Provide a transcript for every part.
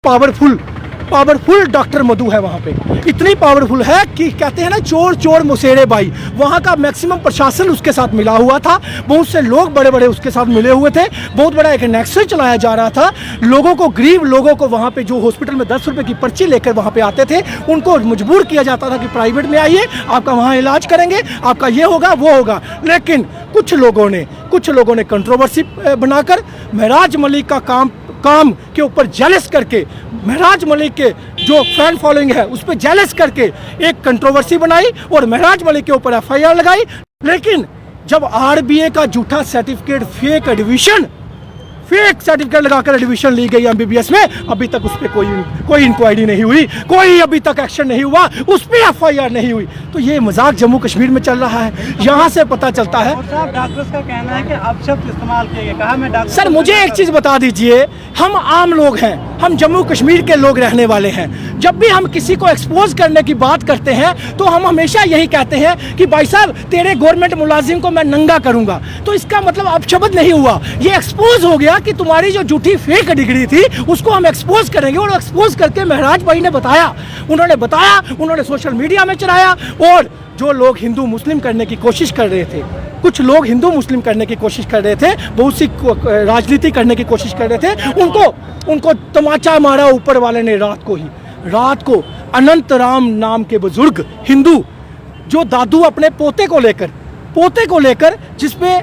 Powerful doctor मधु है वहाँ पे, इतनी पावरफुल है कि कहते हैं ना चोर चोर मुसेरे भाई। वहाँ का मैक्सिमम प्रशासन उसके साथ मिला हुआ था, बहुत से लोग बड़े बड़े उसके साथ मिले हुए थे, बहुत बड़ा एक नेक्सस चलाया जा रहा था। लोगों को, गरीब लोगों को वहाँ पे जो हॉस्पिटल में 10 रुपये की पर्ची लेकर वहाँ पे आते थे, उनको मजबूर किया जाता था कि प्राइवेट में आइए, आपका वहाँ इलाज करेंगे, आपका ये होगा वो होगा। लेकिन कुछ लोगों ने कंट्रोवर्सी बनाकर महराज मलिक का काम के ऊपर जेलस करके, महराज मलिक के जो फैन फॉलोइंग है उस पर जेलस करके एक कंट्रोवर्सी बनाई और महराज मलिक के ऊपर एफआईआर लगाई। लेकिन जब आरबीए का झूठा सर्टिफिकेट, फेक सर्टिफिकेट लगाकर एडमिशन ली गई एमबीबीएस में, अभी तक उस पर कोई इंक्वायरी नहीं हुई, कोई अभी तक एक्शन नहीं हुआ, उस पर एफआईआर नहीं हुई। तो ये मजाक जम्मू कश्मीर में चल रहा है। यहाँ से पता चलता है, डॉक्टर्स का कहना है कि अपशब्द इस्तेमाल किए गए। कहा मैं डॉक्टर सर मुझे एक चीज बता दीजिए, हम आम लोग हैं, हम जम्मू कश्मीर के लोग रहने वाले हैं। जब भी हम किसी को एक्सपोज करने की बात करते हैं तो हम हमेशा यही कहते हैं कि भाई साहब तेरे गवर्नमेंट मुलाजिम को मैं नंगा करूंगा। तो इसका मतलब अपशब्द नहीं हुआ, ये एक्सपोज हो गया कि तुम्हारी जो झूठी फेक डिग्री थी उसको हम एक्सपोज करेंगे। और एक्सपोज करके महराज भाई ने बताया, उन्होंने सोशल मीडिया में चलाया। और जो लोग हिंदू मुस्लिम करने की कोशिश कर रहे थे, कुछ लोग हिंदू मुस्लिम करने की कोशिश कर रहे थे, बहुत सी राजनीति करने की कोशिश कर रहे थे, उनको तमाचा मारा ऊपर वाले ने रात को अनंत राम नाम के बुजुर्ग हिंदू, जो दादू अपने पोते को लेकर जिसपे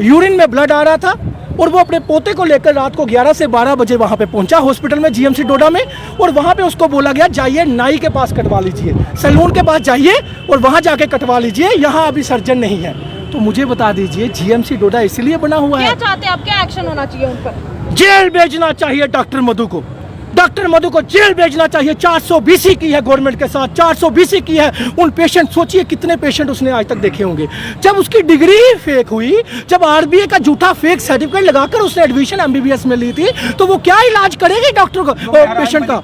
यूरिन में ब्लड आ रहा था, और वो अपने पोते को लेकर रात को 11 से 12 बजे वहाँ पे पहुँचा हॉस्पिटल में, जीएमसी डोडा में। और वहाँ पे उसको बोला गया जाइए नाई के पास कटवा लीजिए, सैलून के पास जाइए और वहाँ जाके कटवा लीजिए, यहाँ अभी सर्जन नहीं है। तो मुझे बता दीजिए जीएमसी डोडा इसलिए बना हुआ है, क्या चाहते हैं आप, क्या एक्शन होना चाहिए उन पर? जेल भेजना चाहिए डॉक्टर मधु को जेल भेजना चाहिए। 420 की है गवर्नमेंट के साथ, 420 की है। उन पेशेंट, सोचिए कितने पेशेंट उसने आज तक देखे होंगे। जब उसकी डिग्री फेक हुई, जब आरबीए का झूठा फेक सर्टिफिकेट लगाकर उसने एडमिशन एमबीबीएस में ली थी, तो वो क्या इलाज करेगी डॉक्टर को, पेशेंट का?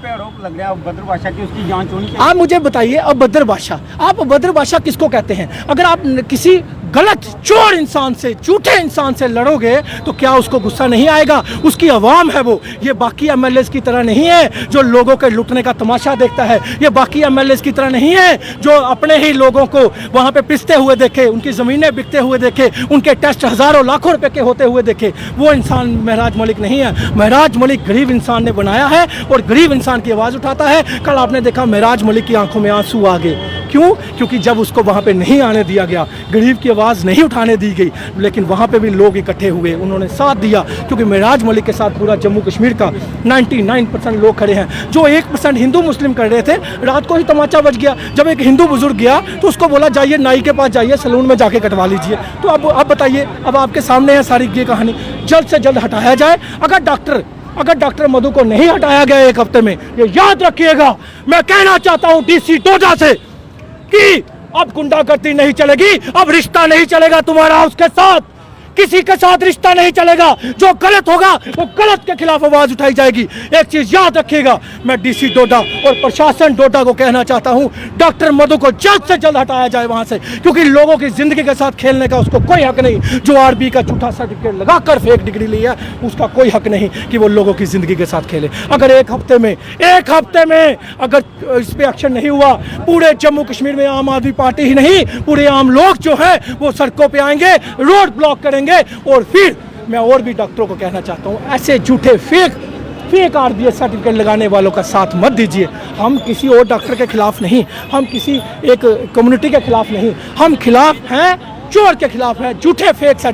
आप मुझे बताइए, अब बद्र बादशाह किसको कहते हैं? अगर आप किसी गलत चोर इंसान से, झूठे इंसान से लड़ोगे तो क्या उसको गुस्सा नहीं आएगा? उसकी आवाम है वो, ये बाकी एमएलएस की तरह नहीं है जो लोगों के लुटने का तमाशा देखता है। ये बाकी एमएलएस की तरह नहीं है जो अपने ही लोगों को वहाँ पे पिसते हुए देखे, उनकी ज़मीनें बिकते हुए देखे, उनके टेस्ट हज़ारों लाखों रुपए के होते हुए देखे। वो इंसान महराज मलिक नहीं है। महराज मलिक गरीब इंसान ने बनाया है और गरीब इंसान की आवाज़ उठाता है। कल आपने देखा महराज मलिक की आंखों में आंसू आ गए, क्यों? क्योंकि जब उसको वहाँ पे नहीं आने दिया गया, गरीब की आवाज़ नहीं उठाने दी गई, लेकिन वहाँ पे भी लोग इकट्ठे हुए, उन्होंने साथ दिया। क्योंकि महराज मलिक के साथ पूरा जम्मू कश्मीर का 99% लोग खड़े हैं। जो 1% हिंदू मुस्लिम कर रहे थे, रात को ही तमाचा बज गया। जब एक हिंदू बुजुर्ग गया तो उसको बोला जाइए नाई के पास जाइए, सैलून में जाके कटवा लीजिए। तो अब बताइए, अब आपके सामने है सारी ये कहानी। जल्द से जल्द हटाया जाए। अगर डॉक्टर मधु को नहीं हटाया गया एक हफ्ते में, ये याद रखिएगा। मैं कहना चाहता हूँ डीसी डोडा से कि अब गुंडागर्दी नहीं चलेगी, अब रिश्ता नहीं चलेगा तुम्हारा उसके साथ, किसी के साथ रिश्ता नहीं चलेगा। जो गलत होगा वो गलत के खिलाफ आवाज उठाई जाएगी। एक चीज याद रखिएगा, मैं डीसी डोडा और प्रशासन डोडा को कहना चाहता हूं, डॉक्टर मधु को जल्द से जल्द हटाया जाए वहां से, क्योंकि लोगों की जिंदगी के साथ खेलने का उसको कोई हक नहीं। जो आरबी का झूठा सर्टिफिकेट लगाकर फेक डिग्री ली है, उसका कोई हक नहीं कि वो लोगों की जिंदगी के साथ खेले। अगर एक हफ्ते में अगर इस पे एक्शन नहीं हुआ, पूरे जम्मू कश्मीर में आम आदमी पार्टी ही नहीं, पूरे आम लोग जो है वो सड़कों पे आएंगे, रोड ब्लॉक करेंगे। और फिर मैं और भी डॉक्टरों को कहना चाहता हूं, ऐसे झूठे फेक आरबीए सर्टिफिकेट लगाने वालों का साथ मत दीजिए। हम किसी और डॉक्टर के खिलाफ नहीं, हम किसी एक कम्युनिटी के खिलाफ नहीं, हम खिलाफ हैं, चोर के खिलाफ हैं, झूठे फेक सर्टिफिकेट